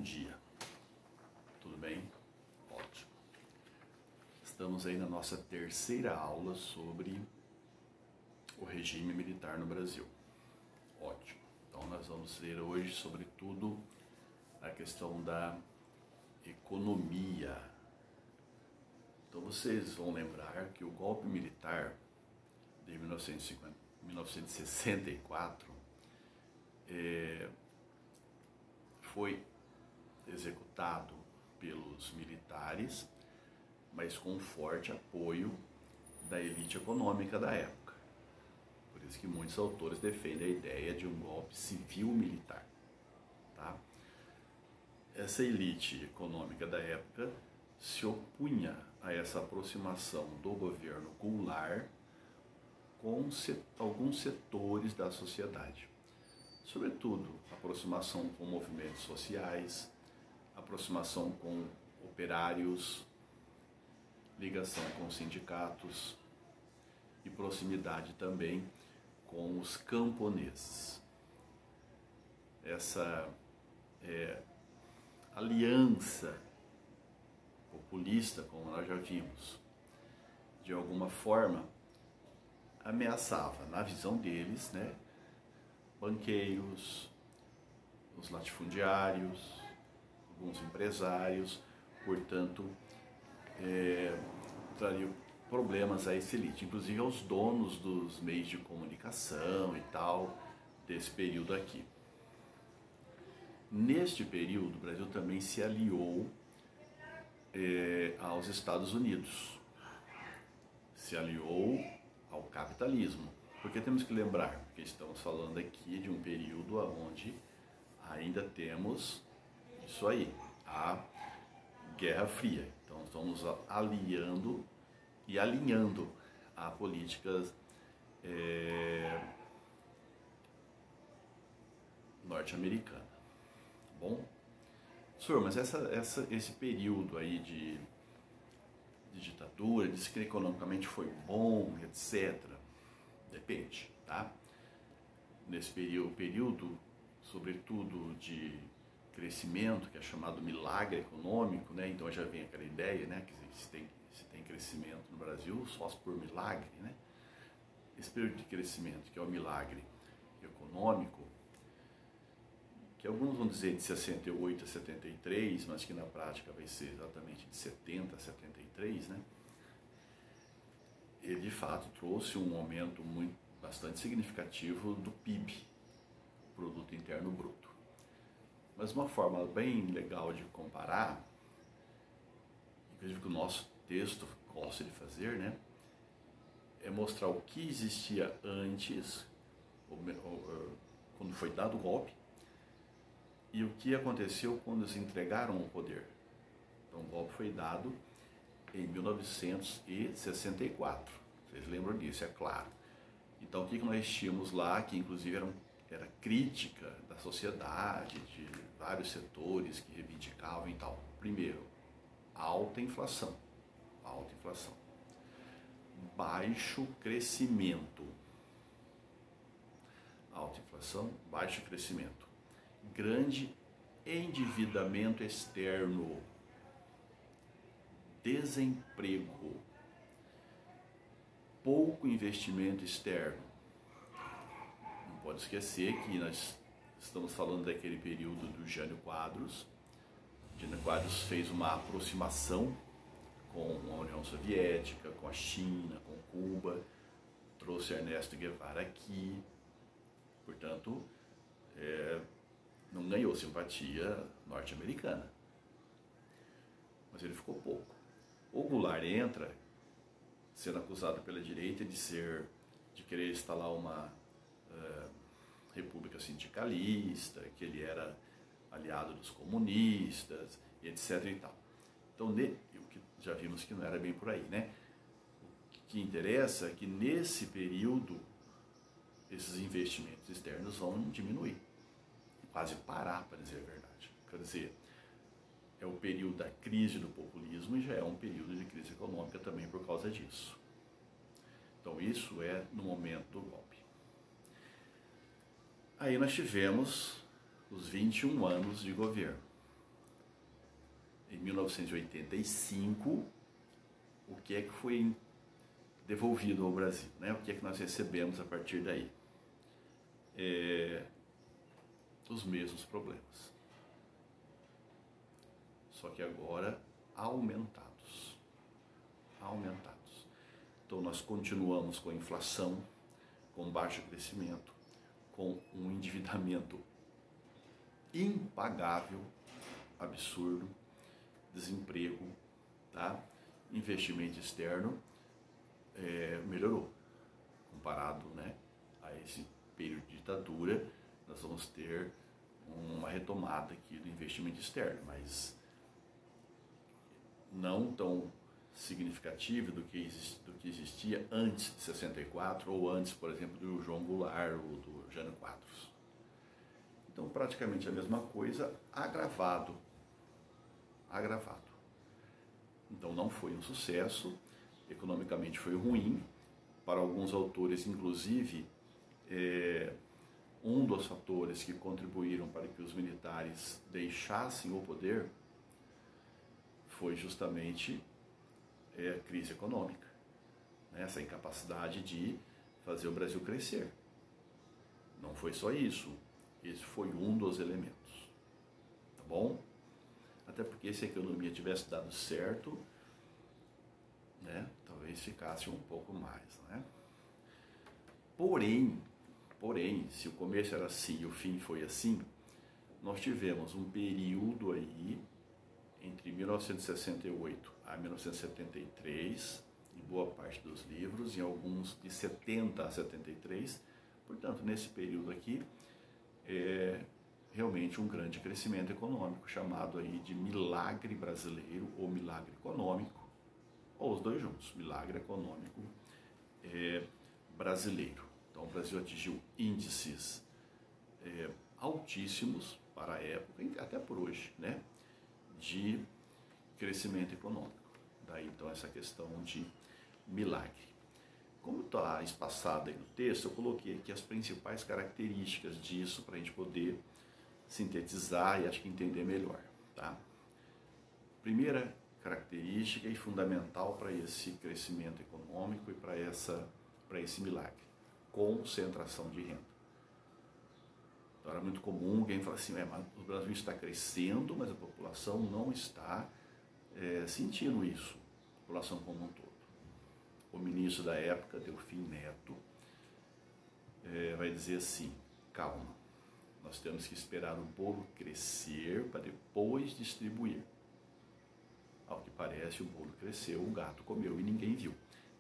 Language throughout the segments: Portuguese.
dia. Tudo bem? Ótimo. Estamos aí na nossa terceira aula sobre o regime militar no Brasil. Ótimo. Então nós vamos ver hoje, sobretudo, a questão da economia. Então vocês vão lembrar que o golpe militar de 1964 foi executado pelos militares, mas com forte apoio da elite econômica da época. Por isso que muitos autores defendem a ideia de um golpe civil-militar. Tá? Essa elite econômica da época se opunha a essa aproximação do governo Goulart com alguns setores da sociedade. Sobretudo, aproximação com movimentos sociais, aproximação com operários, ligação com sindicatos e proximidade também com os camponeses. Essa aliança populista, como nós já vimos, de alguma forma ameaçava, na visão deles, banqueiros, os latifundiários, alguns empresários, portanto, traria problemas a essa elite, inclusive aos donos dos meios de comunicação e tal, desse período aqui. Neste período, o Brasil também se aliou aos Estados Unidos, se aliou ao capitalismo, porque temos que lembrar, porque estamos falando aqui de um período onde ainda temos isso aí, a Guerra Fria. Então estamos aliando e alinhando a políticas norte-americana. Bom, senhor, mas esse período aí de ditadura, diz que economicamente foi bom, etc. Depende, tá? Nesse período, sobretudo de crescimento, que é chamado milagre econômico, então já vem aquela ideia, que se tem crescimento no Brasil só por milagre, Esse período de crescimento, que é o milagre econômico, que alguns vão dizer de 68 a 73, mas que na prática vai ser exatamente de 70 a 73, ele de fato trouxe um aumento bastante significativo do PIB, Produto Interno Bruto. Mas uma forma bem legal de comparar, inclusive que o nosso texto gosta de fazer, é mostrar o que existia antes, quando foi dado o golpe, e o que aconteceu quando eles entregaram o poder. Então o golpe foi dado em 1964. Vocês lembram disso, é claro. Então o que nós tínhamos lá, que inclusive era crítica da sociedade, de vários setores que reivindicavam e tal. Primeiro, alta inflação. Baixo crescimento. Alta inflação, baixo crescimento. Grande endividamento externo. Desemprego. Pouco investimento externo. Não pode esquecer que nós estamos falando daquele período do Jânio Quadros. Jânio Quadros fez uma aproximação com a União Soviética, com a China, com Cuba, trouxe Ernesto Guevara aqui, portanto, não ganhou simpatia norte-americana, mas ele ficou pouco. O Goulart entra sendo acusado pela direita de querer instalar uma república sindicalista, que ele era aliado dos comunistas, etc. e tal. Então, o que já vimos que não era bem por aí, O que interessa é que nesse período esses investimentos externos vão diminuir, quase parar, para dizer a verdade. Quer dizer, é o período da crise do populismo e já é um período de crise econômica também por causa disso. Então isso é no momento do golpe. Aí nós tivemos os 21 anos de governo. em 1985, o que é que foi devolvido ao Brasil, né? O que é que nós recebemos a partir daí? Os mesmos problemas, só que agora aumentados. Então nós continuamos com a inflação, com baixo crescimento, com um endividamento impagável, absurdo, desemprego, tá? Investimento externo melhorou, comparado, né, a esse período de ditadura. Nós vamos ter uma retomada aqui do investimento externo, mas não tão significativo do que existia antes de 64 ou antes, por exemplo, do João Goulart ou do Jânio Quadros. Então, praticamente a mesma coisa, agravado. Então, não foi um sucesso, economicamente foi ruim. Para alguns autores, inclusive, um dos fatores que contribuíram para que os militares deixassem o poder foi justamente a crise econômica, né? Essa incapacidade de fazer o Brasil crescer. Não foi só isso, esse foi um dos elementos, tá bom? Até porque se a economia tivesse dado certo, né, talvez ficasse um pouco mais, né? Porém, se o começo era assim e o fim foi assim, nós tivemos um período aí entre 1968 a 1973, em boa parte dos livros, em alguns de 70 a 73. Portanto, nesse período aqui, realmente um grande crescimento econômico, chamado aí de milagre brasileiro ou milagre econômico, ou os dois juntos, milagre econômico brasileiro. Então, o Brasil atingiu índices altíssimos para a época, até por hoje, né, de crescimento econômico. Daí, então, essa questão de milagre. Como está espaçado aí no texto, eu coloquei aqui as principais características disso para a gente poder sintetizar e acho que entender melhor, tá? Primeira característica e fundamental para esse crescimento econômico e para esse milagre: concentração de renda. Então, era muito comum alguém falar assim, mas o Brasil está crescendo, mas a população não está sentindo isso, a população como um todo. O ministro da época, Delfim Neto, vai dizer assim: calma, nós temos que esperar o bolo crescer para depois distribuir. Ao que parece, o bolo cresceu, o gato comeu e ninguém viu.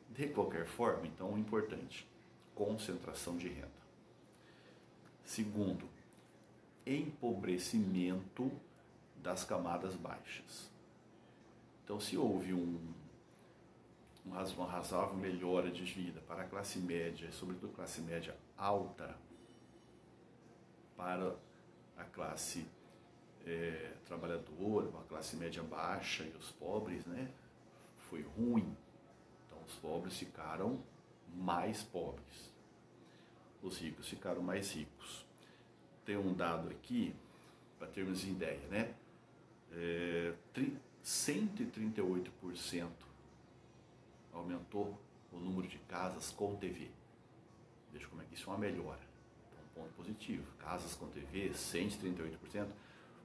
De qualquer forma, então, o importante: concentração de renda. Segundo, empobrecimento das camadas baixas. Então, se houve uma razoável melhora de vida para a classe média, sobretudo classe média alta, para a classe trabalhadora, a classe média baixa e os pobres, né, foi ruim. Então, os pobres ficaram mais pobres, os ricos ficaram mais ricos. Tem um dado aqui, para termos ideia, né, 138% aumentou o número de casas com TV. Veja como é que isso é uma melhora. Então, um ponto positivo. Casas com TV, 138%.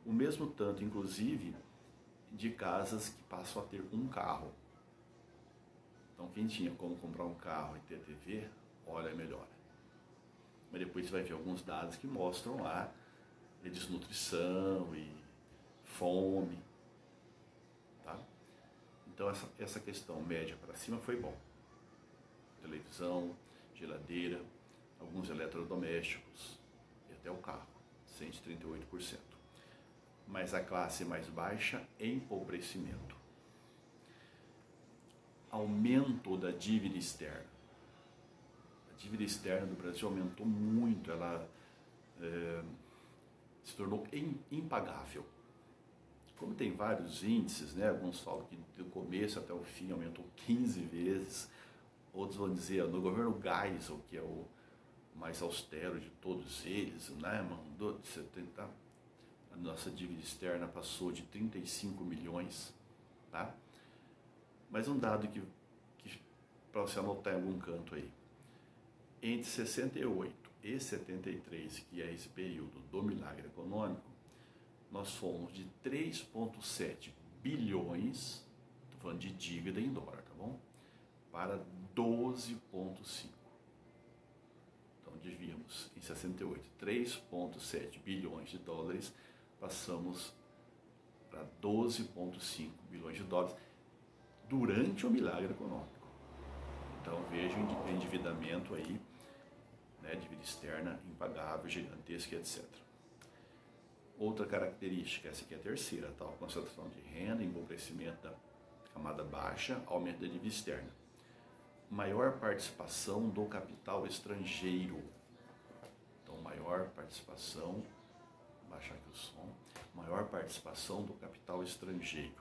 O mesmo tanto, inclusive, de casas que passam a ter um carro. Então, quem tinha como comprar um carro e ter TV, olha, melhora. Mas depois você vai ver alguns dados que mostram lá desnutrição e fome. Tá? Então, essa questão média para cima foi bom. Televisão, geladeira, alguns eletrodomésticos e até o carro, 138%. Mas a classe mais baixa, empobrecimento. Aumento da dívida externa. A dívida externa do Brasil aumentou muito, ela se tornou impagável. Como tem vários índices, né? Alguns falam que do começo até o fim aumentou 15 vezes, outros vão dizer, no governo Geisel, que é o mais austero de todos eles, né? Mandou de 70, a nossa dívida externa passou de 35 milhões, tá? Mas um dado que para você anotar em algum canto aí, entre 68 e 73, que é esse período do milagre econômico, nós fomos de 3,7 bilhões, estou falando de dívida em dólar, tá bom? Para 12,5. Então, devíamos em 68 3,7 bilhões de dólares, passamos para 12,5 bilhões de dólares durante o milagre econômico. Então, veja o endividamento aí, né, dívida externa impagável, gigantesca, etc. Outra característica, essa aqui é a terceira, tal, concentração de renda, empobrecimento da camada baixa, aumento da dívida externa. Maior participação do capital estrangeiro. Então, maior participação, vou baixar aqui o som, maior participação do capital estrangeiro,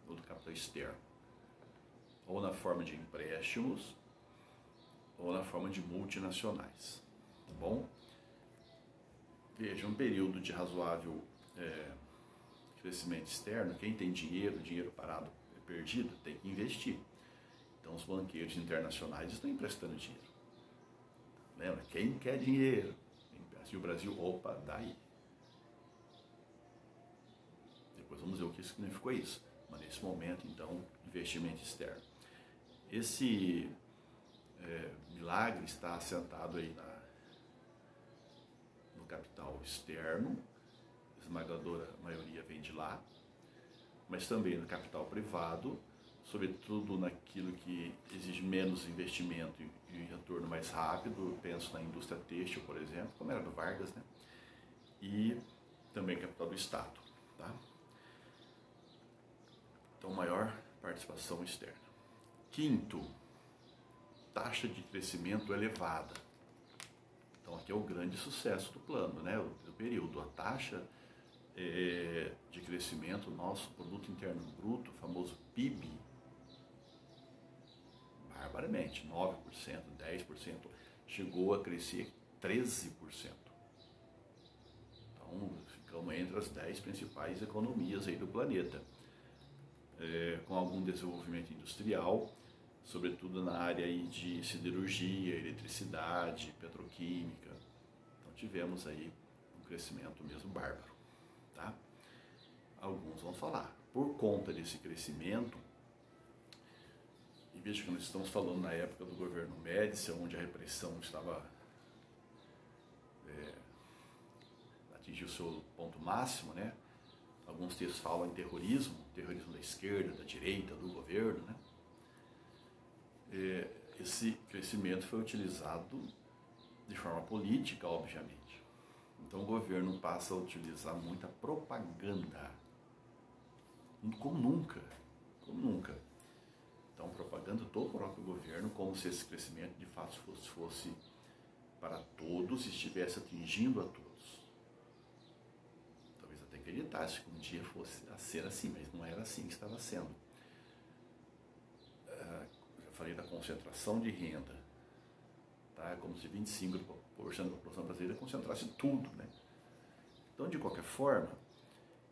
ou do capital externo, ou na forma de empréstimos, ou na forma de multinacionais, tá bom? Veja, um período de razoável crescimento externo, quem tem dinheiro parado, perdido, tem que investir. Então os banqueiros internacionais estão emprestando dinheiro. Lembra? Quem quer dinheiro? E o Brasil, opa, daí. Depois vamos ver o que significou isso. Mas nesse momento, então, investimento externo. Esse milagre está assentado aí no capital externo, a esmagadora maioria vem de lá, mas também no capital privado, sobretudo naquilo que exige menos investimento e retorno mais rápido. Eu penso na indústria têxtil, por exemplo, como era do Vargas, né? E também capital do Estado, tá? Então, maior participação externa. Quinto, taxa de crescimento elevada. Então, aqui é o grande sucesso do plano, né? Do período. A taxa de crescimento, nosso produto interno bruto, o famoso PIB, barbaramente, 9%, 10%, chegou a crescer 13%. Então, ficamos entre as 10 principais economias aí do planeta, com algum desenvolvimento industrial, sobretudo na área aí de siderurgia, eletricidade, petroquímica. Então, tivemos aí um crescimento mesmo bárbaro, tá? Alguns vão falar, por conta desse crescimento, e veja que nós estamos falando na época do governo Médici, onde a repressão estava atingiu o seu ponto máximo, né? Alguns textos falam em terrorismo da esquerda, da direita, do governo, né? Esse crescimento foi utilizado de forma política, obviamente. Então o governo passa a utilizar muita propaganda, como nunca. Então, propaganda do próprio governo, como se esse crescimento de fato fosse para todos e estivesse atingindo a todos. Talvez até acreditasse que um dia fosse a ser assim, mas não era assim que estava sendo. Já falei da concentração de renda, tá? É como se 25% da população brasileira concentrasse tudo, né? Então, de qualquer forma,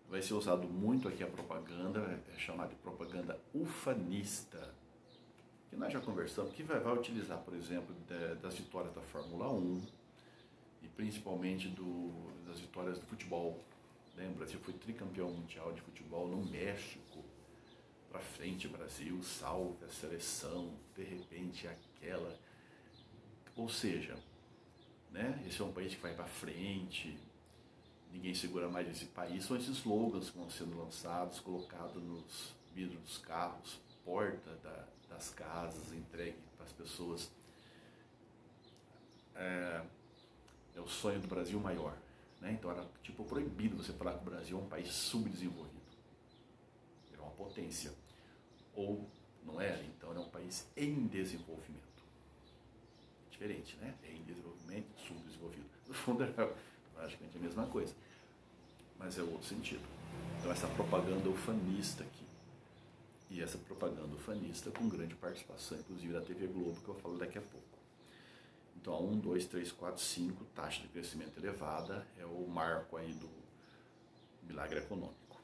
vai ser usado muito aqui a propaganda, é chamada de propaganda ufanista, que nós já conversamos, que vai utilizar, por exemplo, das vitórias da Fórmula 1 e principalmente das vitórias do futebol. Lembra, o Brasil foi tricampeão mundial de futebol no México. Pra frente, Brasil, salve a seleção, de repente aquela. Ou seja, né, esse é um país que vai para frente, ninguém segura mais esse país. São esses slogans que vão sendo lançados, colocados nos vidros dos carros, porta das casas, entregue para as pessoas. É o sonho do Brasil maior, né? Então era tipo proibido você falar que o Brasil é um país subdesenvolvido. Era uma potência. Ou não era, então era um país em desenvolvimento. Diferente, né? Em desenvolvimento, subdesenvolvido. No fundo era praticamente a mesma coisa, mas é outro sentido. Então essa propaganda ufanista aqui, e essa propaganda ufanista com grande participação, inclusive da TV Globo, que eu falo daqui a pouco. Então a 1, 2, 3, 4, 5, taxa de crescimento elevada, é o marco aí milagre econômico.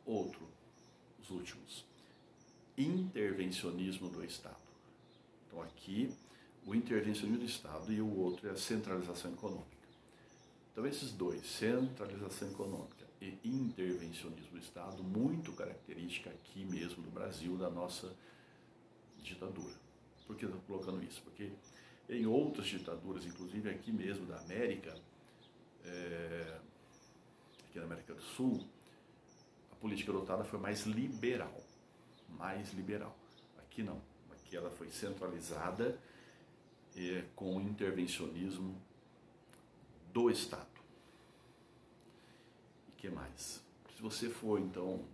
Outro, os últimos, intervencionismo do Estado. Então aqui, o intervencionismo do Estado e o outro é a centralização econômica. Então esses dois, centralização econômica e intervencionismo do Estado, muito característica aqui mesmo do Brasil, da nossa ditadura. Por que eu estou colocando isso? Porque em outras ditaduras, inclusive aqui mesmo da América, aqui na América do Sul, a política adotada foi mais liberal. Aqui não. Aqui ela foi centralizada com o intervencionismo do Estado. E o que mais? Se você for, então,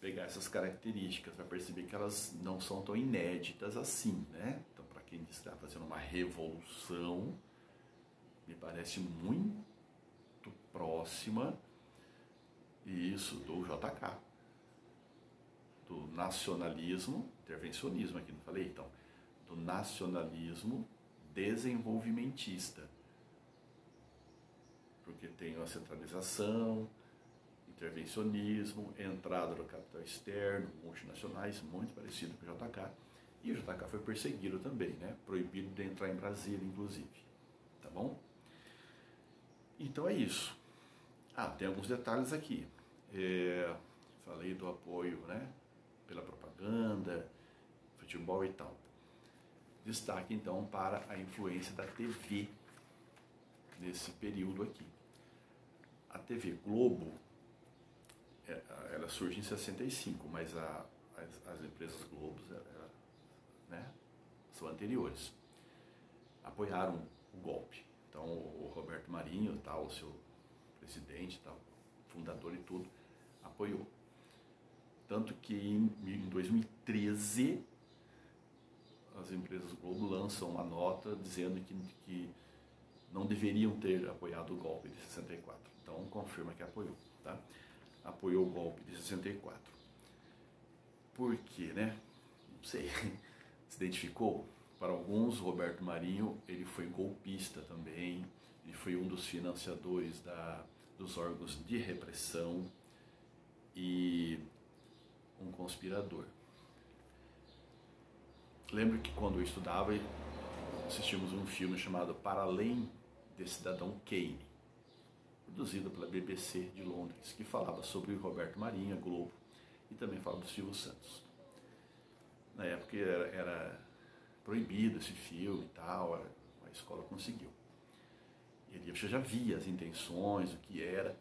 pegar essas características, vai perceber que elas não são tão inéditas assim, né? Então, para quem está fazendo uma revolução, me parece muito próxima, isso, do JK, do nacionalismo, intervencionismo aqui, não falei? Então, do nacionalismo desenvolvimentista, porque tem a centralização, intervencionismo, entrada do capital externo, multinacionais, muito parecido com o JK, e o JK foi perseguido também, né? Proibido de entrar em Brasília, inclusive, tá bom? Então é isso. Tem alguns detalhes aqui. Falei do apoio, né, pela propaganda, futebol e tal. Destaque então para a influência da TV nesse período aqui. A TV Globo, ela surge em 65, mas as empresas Globos né, são anteriores. Apoiaram o golpe. Então o Roberto Marinho, tal, o seu presidente, tal, fundador e tudo, apoiou. Tanto que em 2013 as empresas Globo lançam uma nota dizendo que não deveriam ter apoiado o golpe de 64. Então confirma que apoiou, tá? Apoiou o golpe de 64. Por quê, né? Não sei. Se identificou? Para alguns, Roberto Marinho, ele foi golpista também, ele foi um dos financiadores dos órgãos de repressão e um conspirador. Lembro que quando eu estudava, assistimos um filme chamado Para Além de Cidadão Kane, produzido pela BBC de Londres, que falava sobre o Roberto Marinho, a Globo, e também falava do Silvio Santos. Na época era proibido esse filme e tal, a escola conseguiu. E ali você já via as intenções, o que era,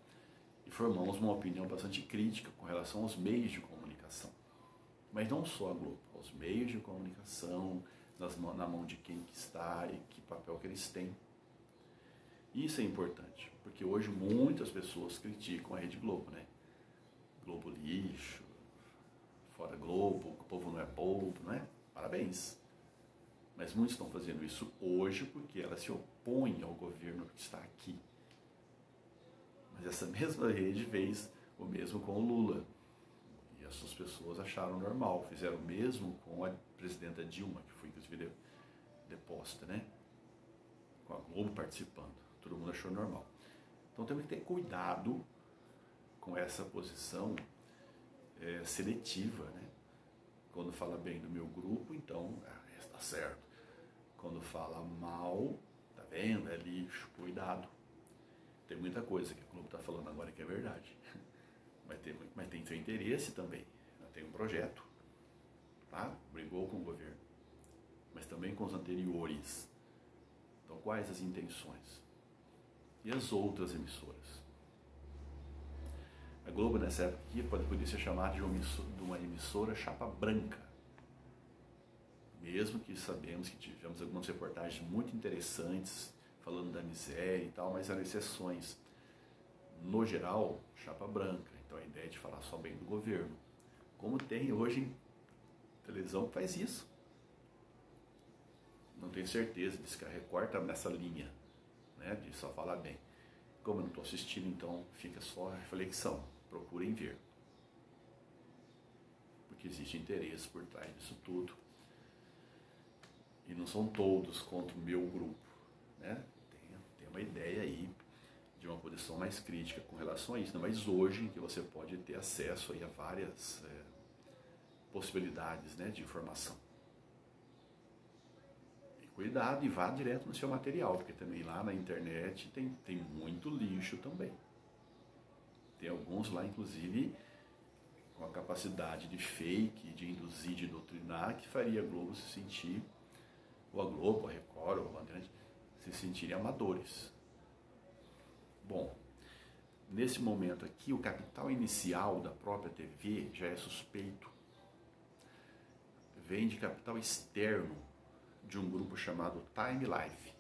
e formamos uma opinião bastante crítica com relação aos meios de comunicação. Mas não só a Globo, aos meios de comunicação, na mão de quem que está e que papel que eles têm. Isso é importante, porque hoje muitas pessoas criticam a Rede Globo, né? Globo lixo, fora Globo, o povo não é bobo, não é? Parabéns. Mas muitos estão fazendo isso hoje porque ela se opõe ao governo que está aqui. Mas essa mesma rede fez o mesmo com o Lula. E essas pessoas acharam normal. Fizeram o mesmo com a presidenta Dilma, que foi inclusive deposta, né? Com a Globo participando. Todo mundo achou normal. Então temos que ter cuidado com essa posição seletiva, né? Quando fala bem do meu grupo, então está certo. Quando fala mal, tá vendo? É lixo, cuidado. Tem muita coisa que o Globo está falando agora que é verdade. Mas tem seu interesse também. Tem um projeto, tá? Brigou com o governo. Mas também com os anteriores. Então quais as intenções? E as outras emissoras? A Globo nessa época aqui poderia ser chamada de uma emissora chapa branca. Mesmo que sabemos que tivemos algumas reportagens muito interessantes falando da miséria e tal, mas eram exceções. No geral, chapa branca. Então a ideia é de falar só bem do governo. Como tem hoje televisão que faz isso. Não tenho certeza, diz que a Record está nessa linha, né, de só falar bem. Como eu não estou assistindo, então fica só a reflexão. Procurem ver. Porque existe interesse por trás disso tudo. E não são todos contra o meu grupo, né? Tem uma ideia aí de uma posição mais crítica com relação a isso, né? Mas hoje que você pode ter acesso aí a várias possibilidades, né, de informação. E cuidado e vá direto no seu material, porque também lá na internet tem muito lixo também. Tem alguns lá, inclusive, com a capacidade de fake, de induzir, de doutrinar, que faria a Globo se sentir, ou a Globo, a Record, ou a Bandeirantes, se sentirem amadores. Bom, nesse momento aqui, o capital inicial da própria TV já é suspeito. Vem de capital externo de um grupo chamado Time Life.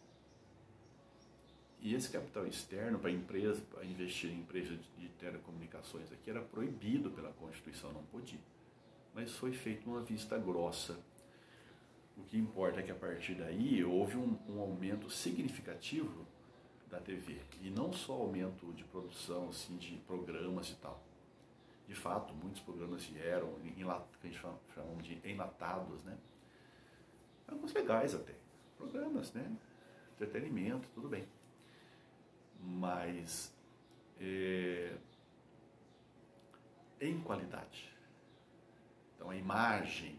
E esse capital externo para investir em empresas de telecomunicações aqui era proibido pela Constituição, não podia. Mas foi feito uma vista grossa. O que importa é que a partir daí houve um aumento significativo da TV. E não só aumento de produção, assim, de programas e tal. De fato, muitos programas vieram, que a gente chama de enlatados, né? Alguns legais até. Programas, né? Entretenimento, tudo bem. Mas em qualidade. Então a imagem,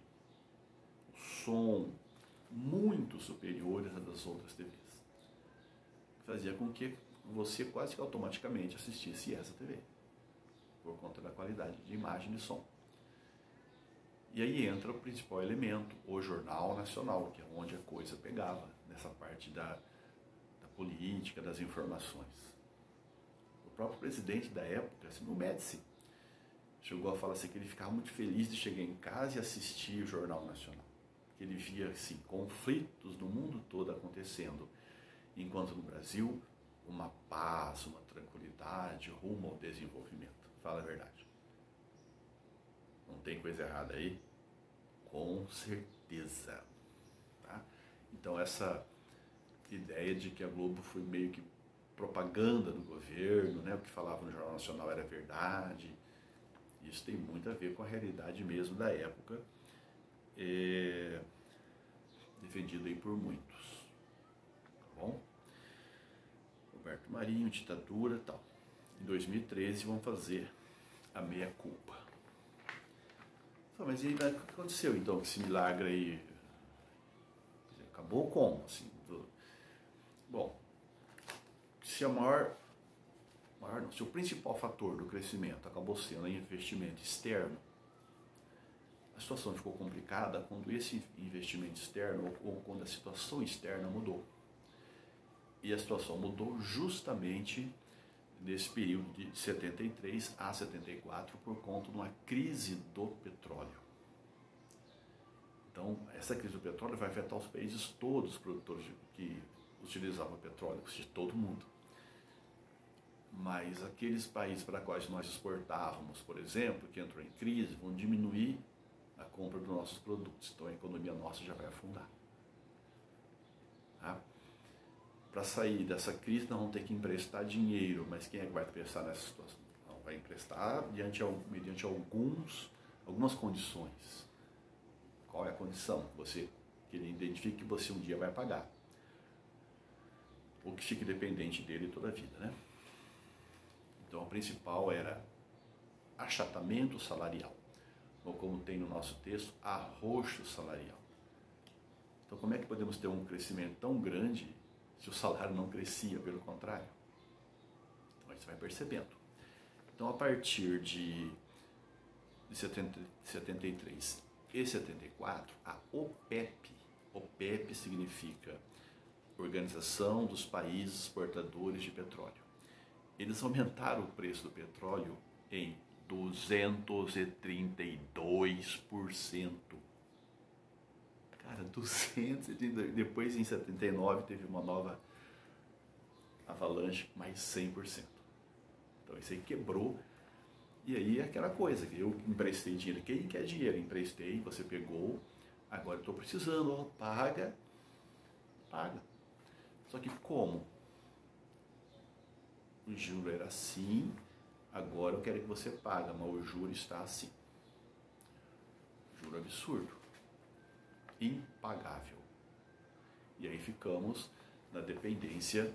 o som, muito superiores às das outras TVs. Fazia com que você quase que automaticamente assistisse essa TV, por conta da qualidade de imagem e de som. E aí entra o principal elemento, o Jornal Nacional, que é onde a coisa pegava, nessa parte da política, das informações. O próprio presidente da época, assim, o Médici, chegou a falar assim, que ele ficava muito feliz de chegar em casa e assistir o Jornal Nacional. Que ele via assim, conflitos no mundo todo acontecendo, enquanto no Brasil, uma paz, uma tranquilidade, rumo ao desenvolvimento. Fala a verdade. Não tem coisa errada aí? Com certeza. Tá? Então essa ideia de que a Globo foi meio que propaganda do governo, né? O que falava no Jornal Nacional era verdade. Isso tem muito a ver com a realidade mesmo da época, defendido aí por muitos. Tá bom? Roberto Marinho, ditadura e tal. Em 2013 vão fazer a meia-culpa. Mas e aí, o que aconteceu então com esse milagre aí? Acabou como? Assim, Bom, se se o principal fator do crescimento acabou sendo o investimento externo, a situação ficou complicada quando esse investimento externo ou quando a situação externa mudou. E a situação mudou justamente nesse período de 73 a 74 por conta de uma crise do petróleo. Então, essa crise do petróleo vai afetar os países todos, os produtores que utilizavam petróleo, de todo mundo. Mas aqueles países para os quais nós exportávamos, por exemplo, que entrou em crise, vão diminuir a compra dos nossos produtos. Então a economia nossa já vai afundar. Tá? Para sair dessa crise, nós vamos ter que emprestar dinheiro. Mas quem é que vai emprestar nessa situação? Não, vai emprestar mediante algumas condições. Qual é a condição? Que ele identifique que você um dia vai pagar. Ou que fique dependente dele toda a vida, né? Então, a principal era achatamento salarial, ou como tem no nosso texto, arroxo salarial. Então, como é que podemos ter um crescimento tão grande se o salário não crescia, pelo contrário? Então, você vai percebendo. Então, a partir de 73 e 74, a OPEP significa Organização dos Países Exportadores de Petróleo. Eles aumentaram o preço do petróleo em 232%. Cara, 232%. Depois, em 79, teve uma nova avalanche, mais 100%. Então, isso aí quebrou. E aí, aquela coisa, que eu emprestei dinheiro. Quem quer dinheiro? Emprestei, você pegou. Agora, estou precisando. Ó, paga. Só que como? O juro era assim, agora eu quero que você pague, mas o juro está assim. Juro absurdo. Impagável. E aí ficamos na dependência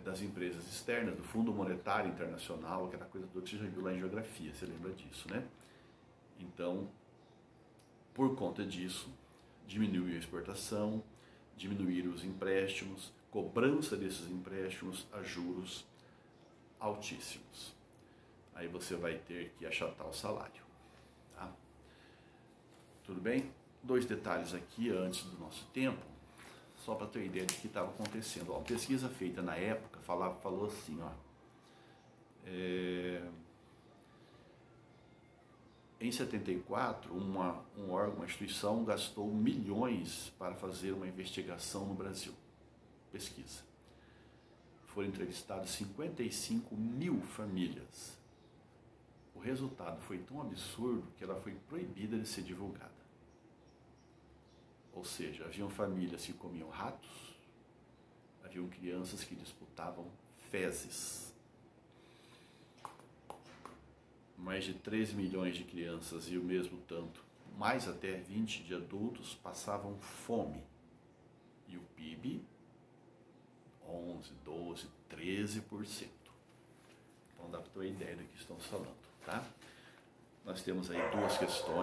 das empresas externas, do Fundo Monetário Internacional, aquela coisa toda que você já viu lá em geografia, você lembra disso, né? Então, por conta disso, diminuiu a exportação, diminuíram os empréstimos, cobrança desses empréstimos a juros altíssimos. Aí você vai ter que achatar o salário, tá? Tudo bem? 2 detalhes aqui antes do nosso tempo, só para ter ideia do que estava acontecendo. Ó, a pesquisa feita na época falou assim, ó, em 74, um órgão, uma instituição gastou milhões para fazer uma investigação no Brasil. Pesquisa. Foram entrevistadas 55 mil famílias. O resultado foi tão absurdo que ela foi proibida de ser divulgada. Ou seja, haviam famílias que comiam ratos, haviam crianças que disputavam fezes. Mais de 3 milhões de crianças e o mesmo tanto, mais até 20 de adultos, passavam fome. E o PIB, 11, 12, 13%. Então dá para ter uma ideia do que estamos falando, tá? Nós temos aí 2 questões.